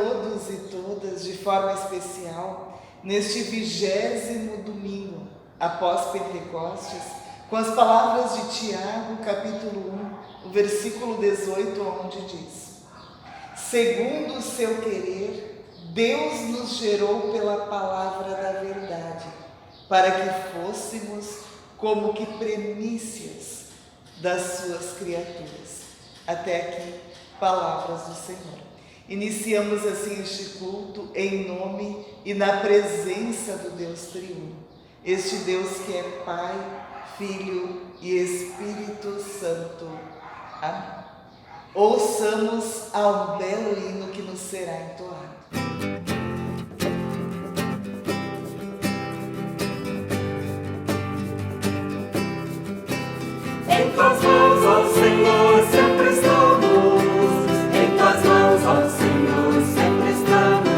todos e todas, de forma especial, neste 20º domingo, após Pentecostes, com as palavras de Tiago, capítulo 1, o versículo 18, onde diz: segundo o seu querer, Deus nos gerou pela palavra da verdade, para que fôssemos como que primícias das suas criaturas. Até aqui, palavras do Senhor. Iniciamos assim este culto em nome e na presença do Deus triuno, este Deus que é Pai, Filho e Espírito Santo. Amém. Ouçamos ao belo hino que nos será entoado. Em tuas mãos, ó Senhor, sempre estamos. Em tuas mãos, ó Senhor, sempre estamos.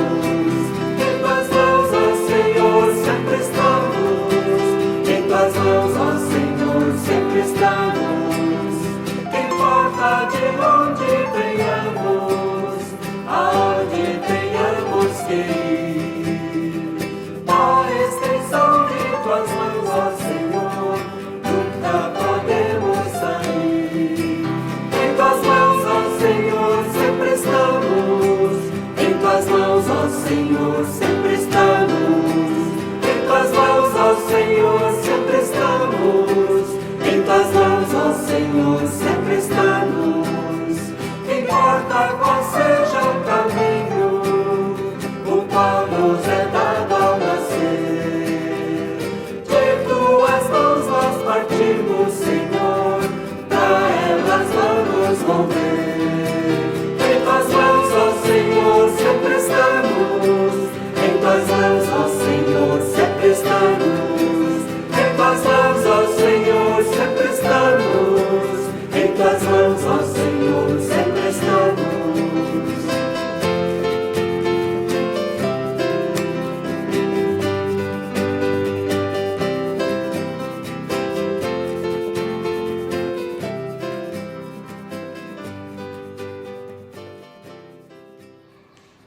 Em tuas mãos, ó Senhor, sempre estamos. Em tuas mãos, ó Senhor, sempre estamos. Quem importa de onde venhamos, aonde tenhamos que ir, a extensão de tuas mãos, ó Senhor, nunca podemos sair. Em tuas mãos, ó Senhor, sempre estamos. Em tuas mãos, ó Senhor, sempre estamos. Em tuas mãos, ó Senhor, sempre estamos. Em tuas mãos, ó Senhor, sempre estamos. Importa qual seja o caminho, o qual nos é dado ao nascer. De tuas mãos nós partimos, Senhor, pra elas vamos mover. Em tuas mãos, ó Senhor, sempre estamos. Em tuas mãos, ó Senhor, sempre estamos. Em tuas mãos, ó Senhor, sempre estamos. Em tuas mãos, ó Senhor, sempre estamos.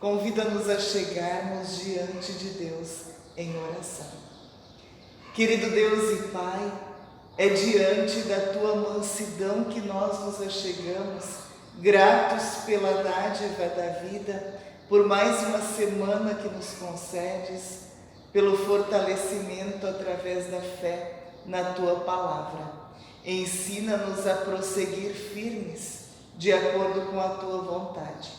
Convida-nos a chegarmos diante de Deus em oração. Querido Deus e Pai, é diante da Tua mansidão que nós nos achegamos, gratos pela dádiva da vida, por mais uma semana que nos concedes, pelo fortalecimento através da fé na Tua Palavra. Ensina-nos a prosseguir firmes, de acordo com a Tua vontade.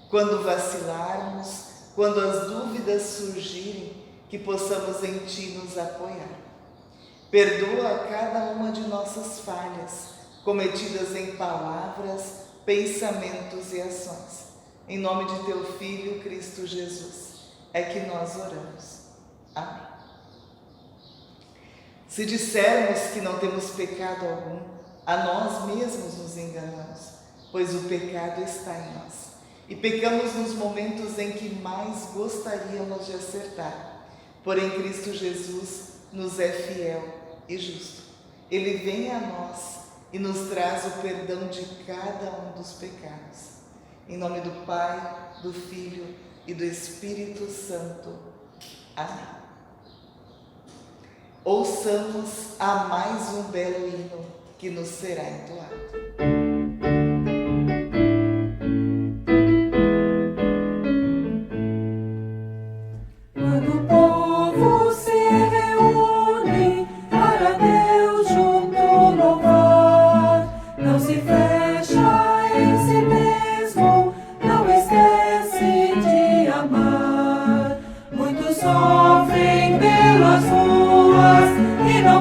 Quando vacilarmos, quando as dúvidas surgirem, que possamos em Ti nos apoiar. Perdoa cada uma de nossas falhas, cometidas em palavras, pensamentos e ações. Em nome de Teu Filho, Cristo Jesus, é que nós oramos. Amém. Se dissermos que não temos pecado algum, a nós mesmos nos enganamos, pois o pecado está em nós. E pecamos nos momentos em que mais gostaríamos de acertar. Porém, Cristo Jesus nos é fiel e justo. Ele vem a nós e nos traz o perdão de cada um dos pecados. Em nome do Pai, do Filho e do Espírito Santo. Amém. Ouçamos a mais um belo hino que nos será entoado.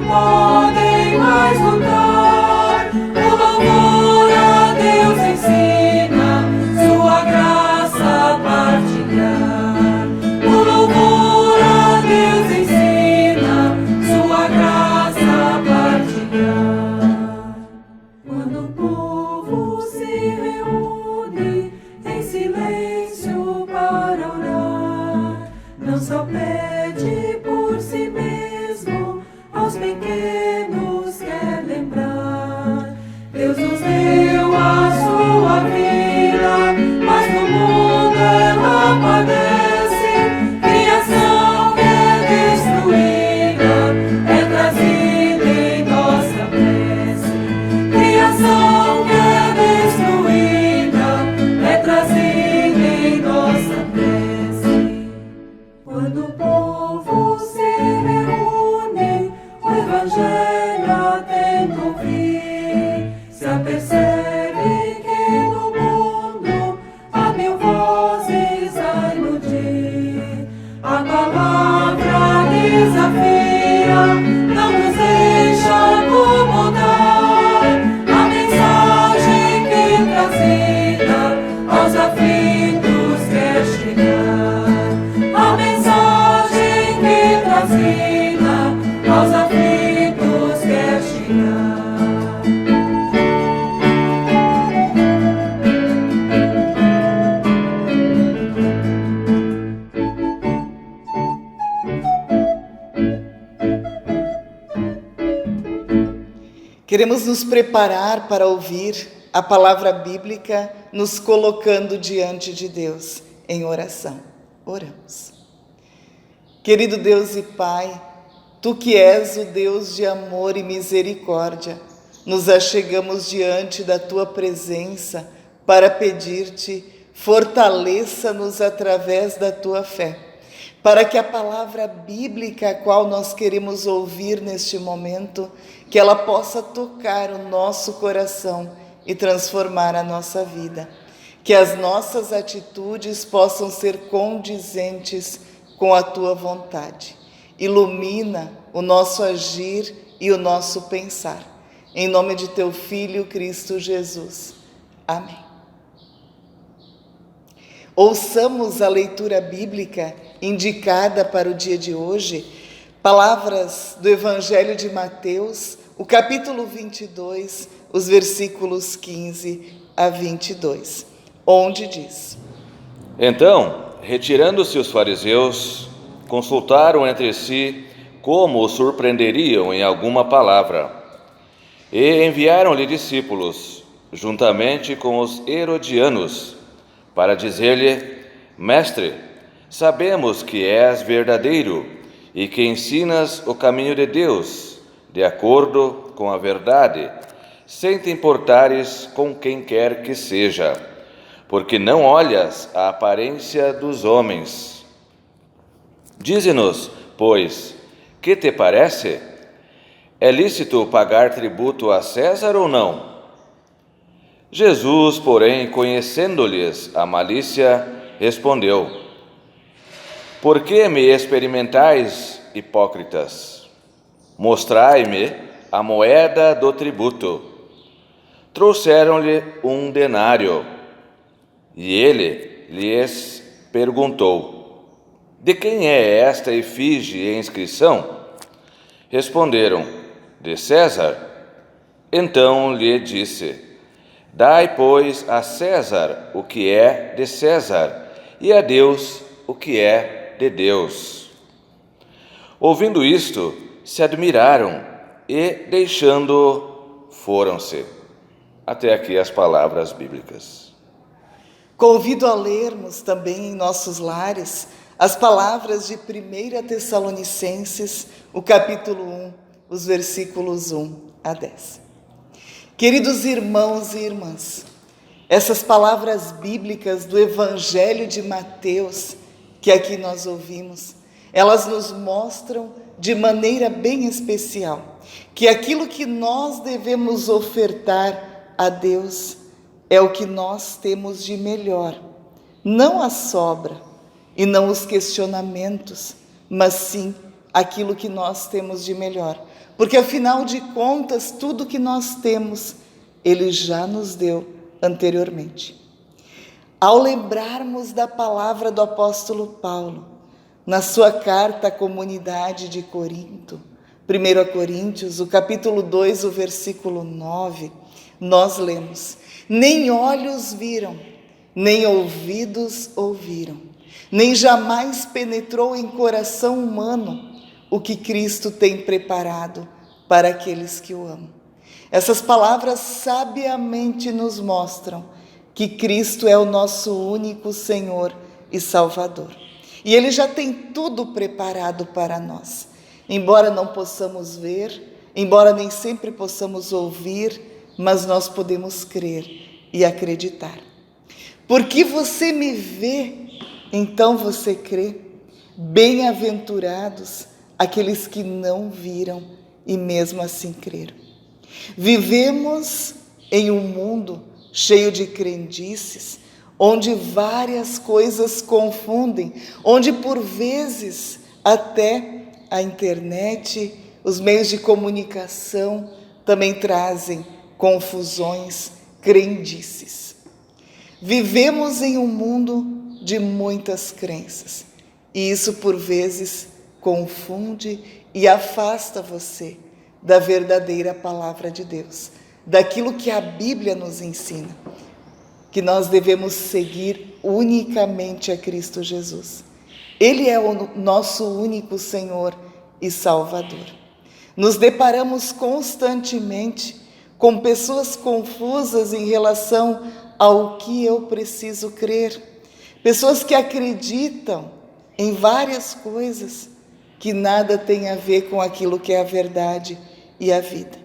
Podem mais lutar. O louvor a Deus ensina, sua graça partilhar. O louvor a Deus ensina, sua graça partilhar. Quando o povo se reúne em silêncio para orar, não só pede por si mesmo, aos pequenos quer lembrar. Deus nos deu a sua vida, mas no mundo ela A palavra desafia, não nos deixa acomodar. A mensagem que trazida aos aflitos quer chegar. A mensagem que trazida aos aflitos quer chegar. Queremos nos preparar para ouvir a palavra bíblica, nos colocando diante de Deus em oração. Oramos. Querido Deus e Pai, Tu que és o Deus de amor e misericórdia, nos achegamos diante da Tua presença para pedir-te, fortaleça-nos através da Tua fé, para que a palavra bíblica a qual nós queremos ouvir neste momento, que ela possa tocar o nosso coração e transformar a nossa vida. Que as nossas atitudes possam ser condizentes com a Tua vontade. Ilumina o nosso agir e o nosso pensar. Em nome de Teu Filho, Cristo Jesus. Amém. Ouçamos a leitura bíblica indicada para o dia de hoje, palavras do Evangelho de Mateus, o capítulo 22, os versículos 15 a 22, onde diz: Então, retirando-se os fariseus, consultaram entre si como o surpreenderiam em alguma palavra, e enviaram-lhe discípulos, juntamente com os herodianos, para dizer-lhe: Mestre, sabemos que és verdadeiro e que ensinas o caminho de Deus, de acordo com a verdade, sem te importares com quem quer que seja, porque não olhas a aparência dos homens. Dize-nos, pois, que te parece? É lícito pagar tributo a César ou não? Jesus, porém, conhecendo-lhes a malícia, respondeu: Por que me experimentais, hipócritas? Mostrai-me a moeda do tributo. Trouxeram-lhe um denário, e ele lhes perguntou: De quem é esta efígie e inscrição? Responderam: De César. Então lhe disse: Dai, pois, a César o que é de César, e a Deus o que é de Deus. Ouvindo isto, se admiraram e, deixando-o, foram-se. Até aqui as palavras bíblicas. Convido a lermos também em nossos lares as palavras de 1 Tessalonicenses, o capítulo 1, os versículos 1 a 10. Queridos irmãos e irmãs, essas palavras bíblicas do Evangelho de Mateus, que aqui nós ouvimos, elas nos mostram de maneira bem especial que aquilo que nós devemos ofertar a Deus é o que nós temos de melhor, não a sobra e não os questionamentos, mas sim aquilo que nós temos de melhor. Porque, afinal de contas, tudo que nós temos, Ele já nos deu anteriormente. Ao lembrarmos da palavra do apóstolo Paulo, na sua carta à comunidade de Corinto, 1 Coríntios, o capítulo 2, o versículo 9, nós lemos: Nem olhos viram, nem ouvidos ouviram, nem jamais penetrou em coração humano o que Cristo tem preparado para aqueles que o amam. Essas palavras sabiamente nos mostram que Cristo é o nosso único Senhor e Salvador. E Ele já tem tudo preparado para nós. Embora não possamos ver, embora nem sempre possamos ouvir, mas nós podemos crer e acreditar. Porque você me vê, então você crê. Bem-aventurados aqueles que não viram e mesmo assim creram. Vivemos em um mundo cheio de crendices, onde várias coisas confundem, onde por vezes até a internet, os meios de comunicação também trazem confusões, crendices. Vivemos em um mundo de muitas crenças e isso por vezes confunde e afasta você da verdadeira palavra de Deus, daquilo que a Bíblia nos ensina, que nós devemos seguir unicamente a Cristo Jesus. Ele é o nosso único Senhor e Salvador. Nos deparamos constantemente com pessoas confusas em relação ao que eu preciso crer. Pessoas que acreditam em várias coisas que nada tem a ver com aquilo que é a verdade e a vida.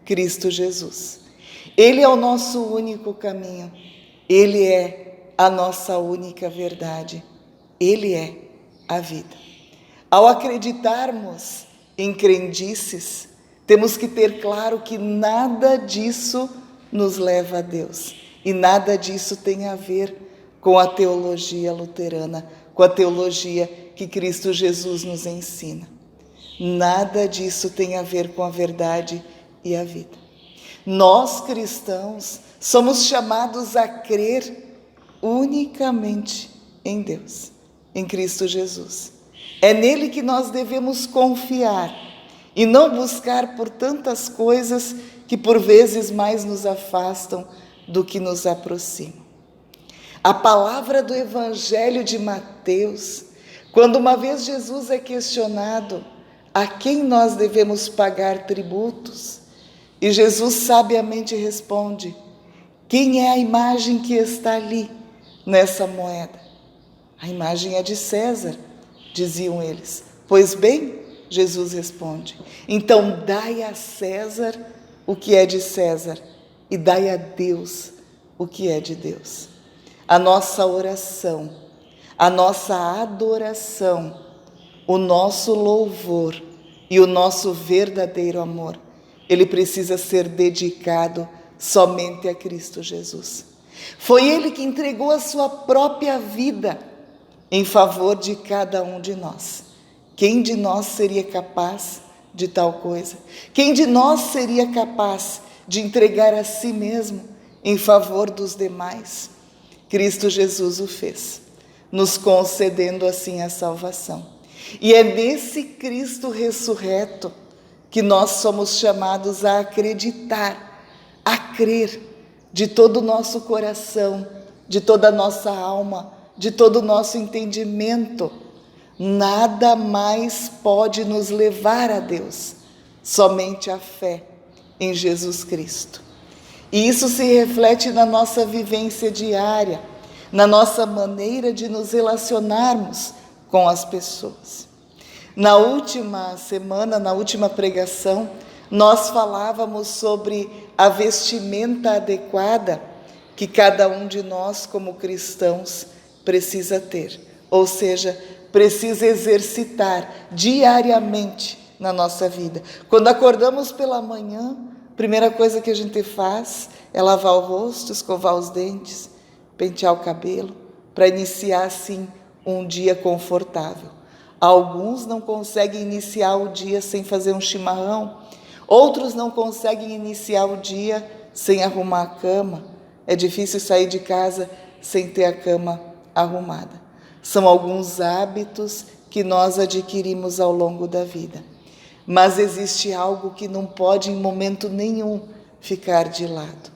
Cristo Jesus. Ele é o nosso único caminho. Ele é a nossa única verdade. Ele é a vida. Ao acreditarmos em crendices, temos que ter claro que nada disso nos leva a Deus. E nada disso tem a ver com a teologia luterana, com a teologia que Cristo Jesus nos ensina. Nada disso tem a ver com a verdade e a vida. Nós, cristãos, somos chamados a crer unicamente em Deus, em Cristo Jesus. É nele que nós devemos confiar e não buscar por tantas coisas que por vezes mais nos afastam do que nos aproximam. A palavra do Evangelho de Mateus, quando uma vez Jesus é questionado a quem nós devemos pagar tributos, e Jesus sabiamente responde: quem é a imagem que está ali nessa moeda? A imagem é de César, diziam eles. Pois bem, Jesus responde: então dai a César o que é de César e dai a Deus o que é de Deus. A nossa oração, a nossa adoração, o nosso louvor e o nosso verdadeiro amor, ele precisa ser dedicado somente a Cristo Jesus. Foi Ele que entregou a sua própria vida em favor de cada um de nós. Quem de nós seria capaz de tal coisa? Quem de nós seria capaz de entregar a si mesmo em favor dos demais? Cristo Jesus o fez, nos concedendo assim a salvação. E é nesse Cristo ressurreto que nós somos chamados a acreditar, a crer de todo o nosso coração, de toda a nossa alma, de todo o nosso entendimento. Nada mais pode nos levar a Deus, somente a fé em Jesus Cristo. E isso se reflete na nossa vivência diária, na nossa maneira de nos relacionarmos com as pessoas. Na última semana, na última pregação, nós falávamos sobre a vestimenta adequada que cada um de nós, como cristãos, precisa ter. Ou seja, precisa exercitar diariamente na nossa vida. Quando acordamos pela manhã, a primeira coisa que a gente faz é lavar o rosto, escovar os dentes, pentear o cabelo, para iniciar assim um dia confortável. Alguns não conseguem iniciar o dia sem fazer um chimarrão, outros não conseguem iniciar o dia sem arrumar a cama. É difícil sair de casa sem ter a cama arrumada. São alguns hábitos que nós adquirimos ao longo da vida. Mas existe algo que não pode em momento nenhum ficar de lado: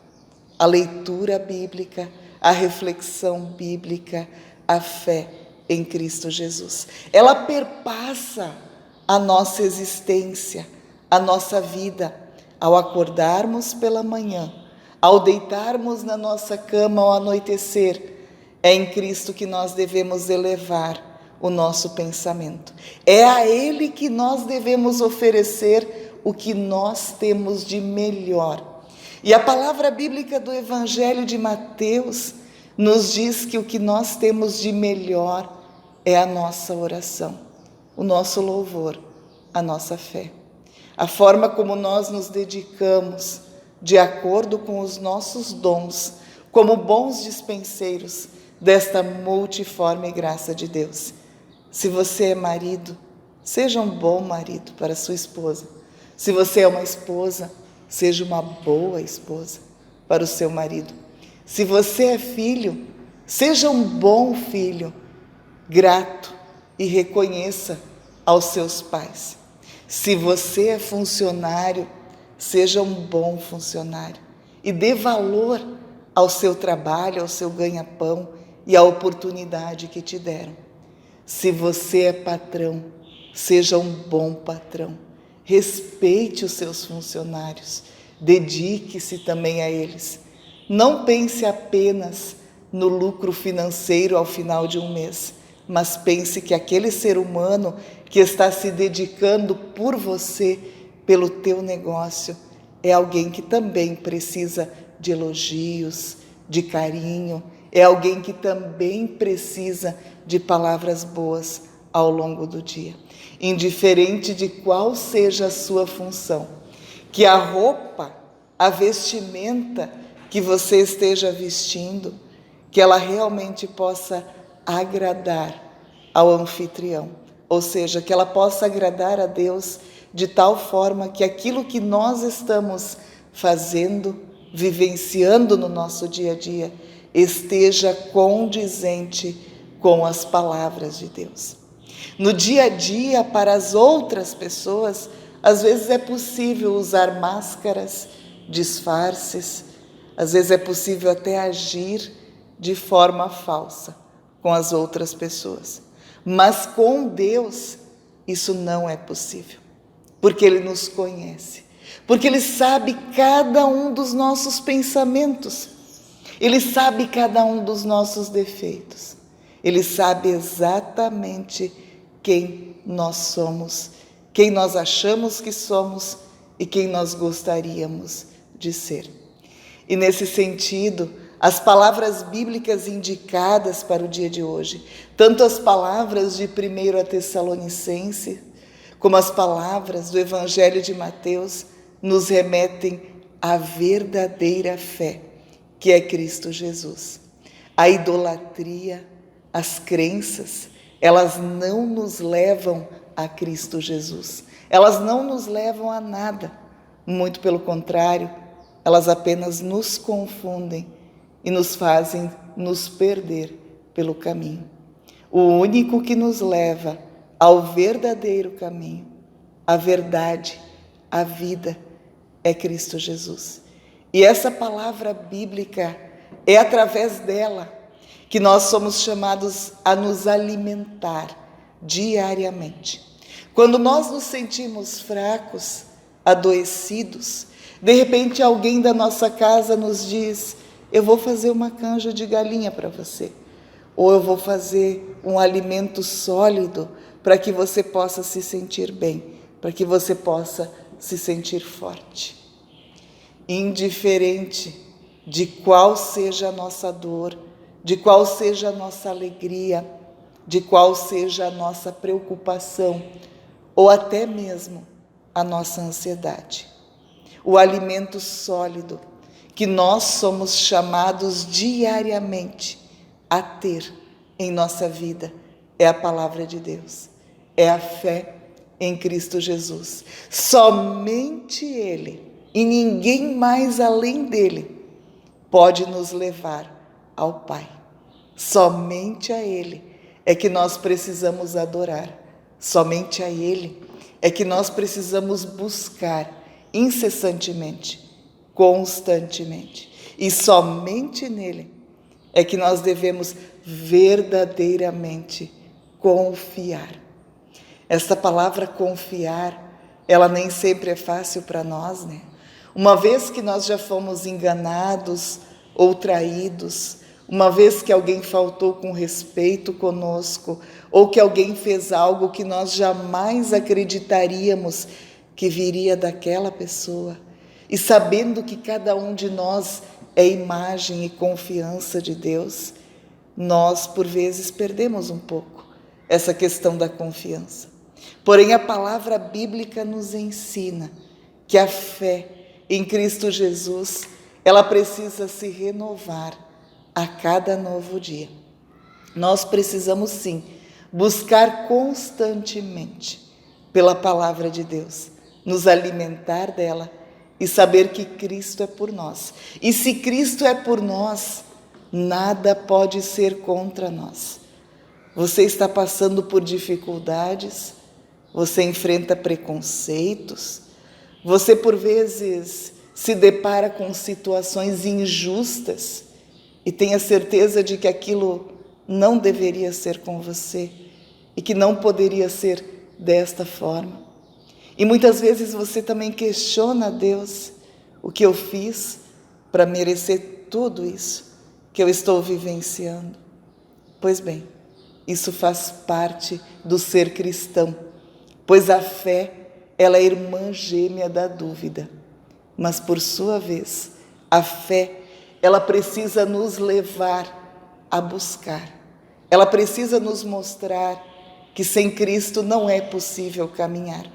a leitura bíblica, a reflexão bíblica, a fé em Cristo Jesus. Ela perpassa a nossa existência, a nossa vida. Ao acordarmos pela manhã, ao deitarmos na nossa cama ao anoitecer, é em Cristo que nós devemos elevar o nosso pensamento. É a Ele que nós devemos oferecer o que nós temos de melhor. E a palavra bíblica do Evangelho de Mateus nos diz que o que nós temos de melhor é a nossa oração, o nosso louvor, a nossa fé. A forma como nós nos dedicamos, de acordo com os nossos dons, como bons dispenseiros desta multiforme graça de Deus. Se você é marido, seja um bom marido para sua esposa. Se você é uma esposa, seja uma boa esposa para o seu marido. Se você é filho, seja um bom filho, grato, e reconheça aos seus pais. Se você é funcionário, seja um bom funcionário e dê valor ao seu trabalho, ao seu ganha-pão e à oportunidade que te deram. Se você é patrão, seja um bom patrão. Respeite os seus funcionários, dedique-se também a eles. Não pense apenas no lucro financeiro ao final de um mês, mas pense que aquele ser humano que está se dedicando por você, pelo teu negócio, é alguém que também precisa de elogios, de carinho, é alguém que também precisa de palavras boas ao longo do dia. Indiferente de qual seja a sua função, que a roupa, a vestimenta que você esteja vestindo, que ela realmente possa agradar ao anfitrião, ou seja, que ela possa agradar a Deus de tal forma que aquilo que nós estamos fazendo, vivenciando no nosso dia a dia, esteja condizente com as palavras de Deus. No dia a dia, para as outras pessoas, às vezes é possível usar máscaras, disfarces, às vezes é possível até agir de forma falsa com as outras pessoas. Mas com Deus, isso não é possível, porque Ele nos conhece, porque Ele sabe cada um dos nossos pensamentos, Ele sabe cada um dos nossos defeitos, Ele sabe exatamente quem nós somos, quem nós achamos que somos e quem nós gostaríamos de ser. E nesse sentido, as palavras bíblicas indicadas para o dia de hoje, tanto as palavras de 1 Tessalonicenses, como as palavras do Evangelho de Mateus, nos remetem à verdadeira fé, que é Cristo Jesus. A idolatria, as crenças, elas não nos levam a Cristo Jesus. Elas não nos levam a nada. Muito pelo contrário, elas apenas nos confundem e nos fazem nos perder pelo caminho. O único que nos leva ao verdadeiro caminho, a verdade, a vida, é Cristo Jesus. E essa palavra bíblica, é através dela que nós somos chamados a nos alimentar diariamente. Quando nós nos sentimos fracos, adoecidos, de repente alguém da nossa casa nos diz: eu vou fazer uma canja de galinha para você, ou eu vou fazer um alimento sólido para que você possa se sentir bem, para que você possa se sentir forte. Indiferente de qual seja a nossa dor, de qual seja a nossa alegria, de qual seja a nossa preocupação, ou até mesmo a nossa ansiedade. O alimento sólido que nós somos chamados diariamente a ter em nossa vida é a palavra de Deus, é a fé em Cristo Jesus. Somente Ele e ninguém mais além dele pode nos levar ao Pai. Somente a Ele é que nós precisamos adorar, somente a Ele é que nós precisamos buscar incessantemente, constantemente. E somente nele é que nós devemos verdadeiramente confiar. Esta palavra confiar, ela nem sempre é fácil para nós, né? Uma vez que nós já fomos enganados ou traídos, uma vez que alguém faltou com respeito conosco, ou que alguém fez algo que nós jamais acreditaríamos que viria daquela pessoa, e sabendo que cada um de nós é imagem e confiança de Deus, nós por vezes perdemos um pouco essa questão da confiança. Porém, a palavra bíblica nos ensina que a fé em Cristo Jesus, ela precisa se renovar a cada novo dia. Nós precisamos sim buscar constantemente pela palavra de Deus, nos alimentar dela e saber que Cristo é por nós. E se Cristo é por nós, nada pode ser contra nós. Você está passando por dificuldades, você enfrenta preconceitos, você por vezes se depara com situações injustas e tenha certeza de que aquilo não deveria ser com você e que não poderia ser desta forma. E muitas vezes você também questiona a Deus: o que eu fiz para merecer tudo isso que eu estou vivenciando? Pois bem, isso faz parte do ser cristão, pois a fé, ela é irmã gêmea da dúvida. Mas por sua vez, a fé, ela precisa nos levar a buscar. Ela precisa nos mostrar que sem Cristo não é possível caminhar.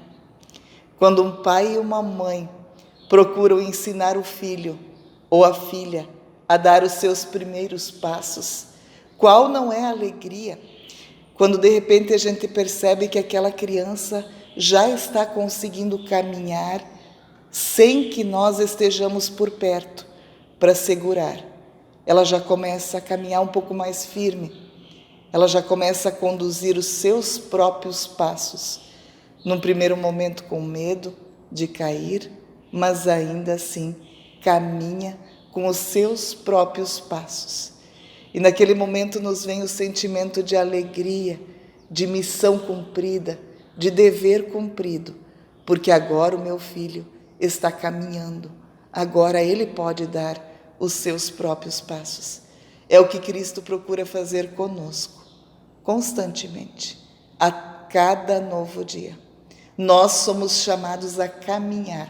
Quando um pai e uma mãe procuram ensinar o filho ou a filha a dar os seus primeiros passos, qual não é a alegria quando de repente a gente percebe que aquela criança já está conseguindo caminhar sem que nós estejamos por perto para segurar. Ela já começa a caminhar um pouco mais firme, ela já começa a conduzir os seus próprios passos, num primeiro momento com medo de cair, mas ainda assim caminha com os seus próprios passos. E naquele momento nos vem o sentimento de alegria, de missão cumprida, de dever cumprido, porque agora o meu filho está caminhando, agora ele pode dar os seus próprios passos. É o que Cristo procura fazer conosco, constantemente, a cada novo dia. Nós somos chamados a caminhar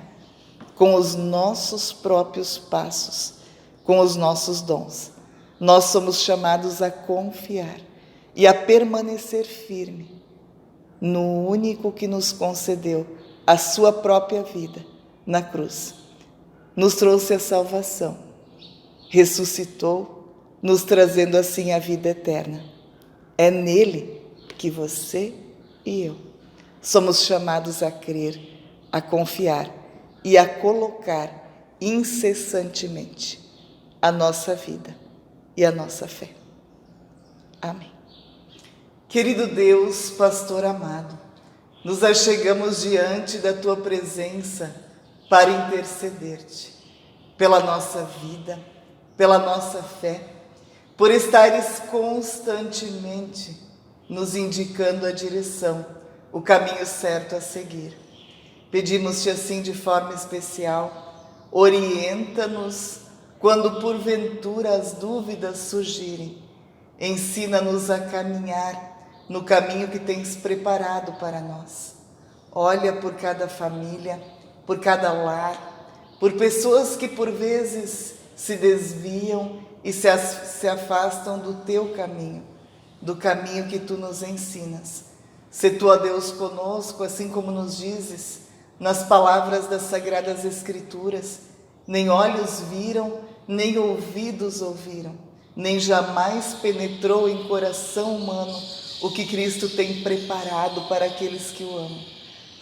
com os nossos próprios passos, com os nossos dons. Nós somos chamados a confiar e a permanecer firme no único que nos concedeu a sua própria vida na cruz. Nos trouxe a salvação, ressuscitou, nos trazendo assim a vida eterna. É nele que você e eu somos chamados a crer, a confiar e a colocar incessantemente a nossa vida e a nossa fé. Amém. Querido Deus, pastor amado, nos achegamos diante da Tua presença para interceder-te pela nossa vida, pela nossa fé, por estares constantemente nos indicando a direção, o caminho certo a seguir. Pedimos-te assim de forma especial, orienta-nos quando porventura as dúvidas surgirem. Ensina-nos a caminhar no caminho que tens preparado para nós. Olha por cada família, por cada lar, por pessoas que por vezes se desviam e se afastam do teu caminho, do caminho que tu nos ensinas. Se tu, ó Deus, conosco, assim como nos dizes nas palavras das Sagradas Escrituras, nem olhos viram, nem ouvidos ouviram, nem jamais penetrou em coração humano o que Cristo tem preparado para aqueles que o amam.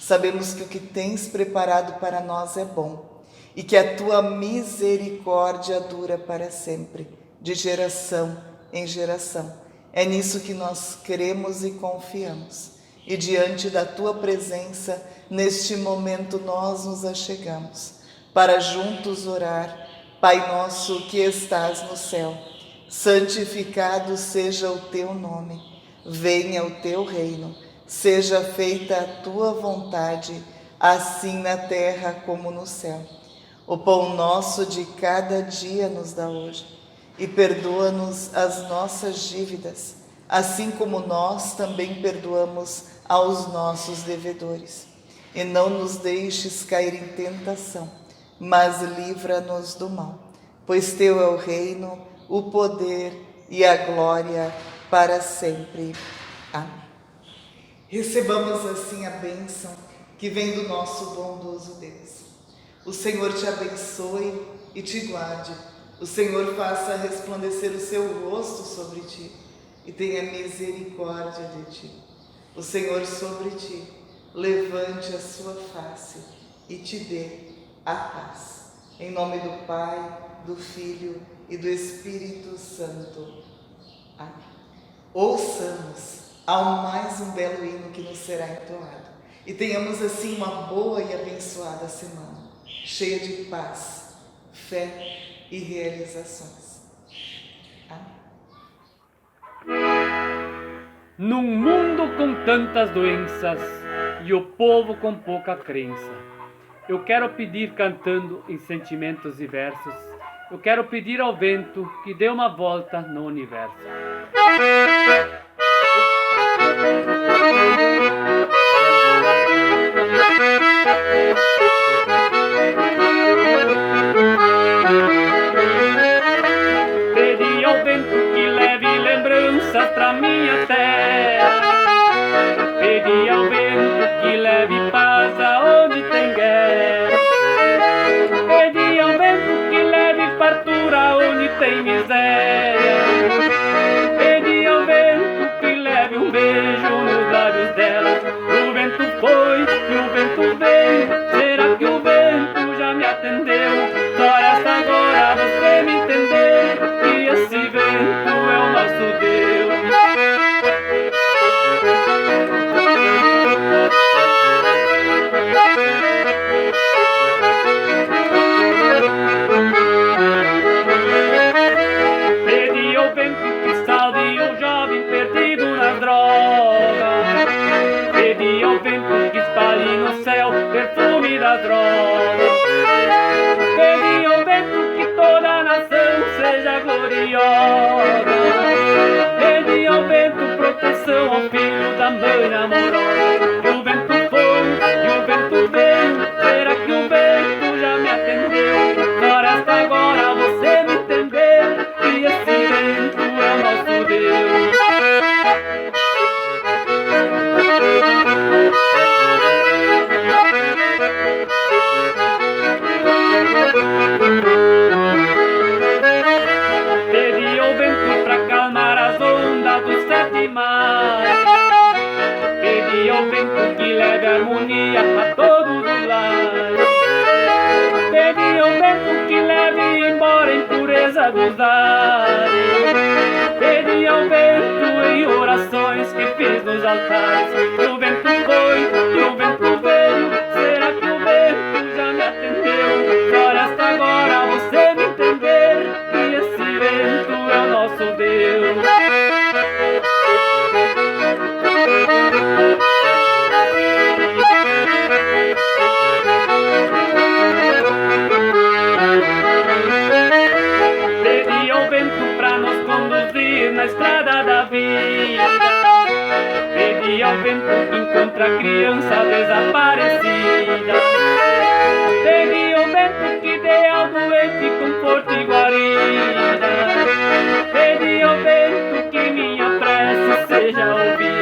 Sabemos que o que tens preparado para nós é bom e que a tua misericórdia dura para sempre, de geração em geração. É nisso que nós cremos e confiamos. E diante da tua presença, neste momento nós nos achegamos para juntos orar. Pai nosso que estás no céu, santificado seja o teu nome. Venha o teu reino, seja feita a tua vontade, assim na terra como no céu. O pão nosso de cada dia nos dá hoje, e perdoa-nos as nossas dívidas, assim como nós também perdoamos aos nossos devedores. E não nos deixes cair em tentação, mas livra-nos do mal. Pois teu é o reino, o poder e a glória para sempre. Amém. Recebamos assim a bênção que vem do nosso bondoso Deus. O Senhor te abençoe e te guarde. O Senhor faça resplandecer o seu rosto sobre ti e tenha misericórdia de ti. O Senhor sobre ti levante a sua face e te dê a paz. Em nome do Pai, do Filho e do Espírito Santo. Amém. Ouçamos ao mais um belo hino que nos será entoado e tenhamos assim uma boa e abençoada semana, cheia de paz, fé e realizações. Amém. Num mundo com tantas doenças e o povo com pouca crença, eu quero pedir cantando em sentimentos e versos, eu quero pedir ao vento que dê uma volta no universo. Pedi ao vento que leve lembranças pra minha terra. Pedi ao vento que leve paz aonde tem guerra. Pedi ao vento que leve fartura onde tem miséria. Pedi ao vento que leve um beijo nos lábios dela. O vento foi e o vento veio. Será que o vento já me atendeu? Só resta agora você me entender que esse vento é o nosso Deus. Pedi ao vento que salve o jovem perdido nas drogas. Pedi ao vento que espalhe no céu perfume das drogas. Pedi ao vento que toda a nação seja gloriosa. Pedi ao vento proteção ao filho da mãe amorosa. E o vento foi, e o vento veio. Será que o vento já me atendeu? Só resta agora você me entender que esse vento é o nosso Deus. Pedi ao vento pra calmar as ondas dos 7 mares. Pedi ao vento que leve harmonia a todos os lares. Pedi ao vento que leve embora a impureza dos ares. Pedi ao vento em orações que fiz nos altares. O vento foi e o vento veio. Será que o vento já me atendeu? Só resta agora você me entender que esse vento é o nosso Deus. Pedi ao vento pra nos conduzir na estrada da vida. Pedi ao vento que encontra a criança desaparecida. Pedi ao vento que dê ao doente conforto e guarida. Pedi ao vento que minha prece seja ouvida.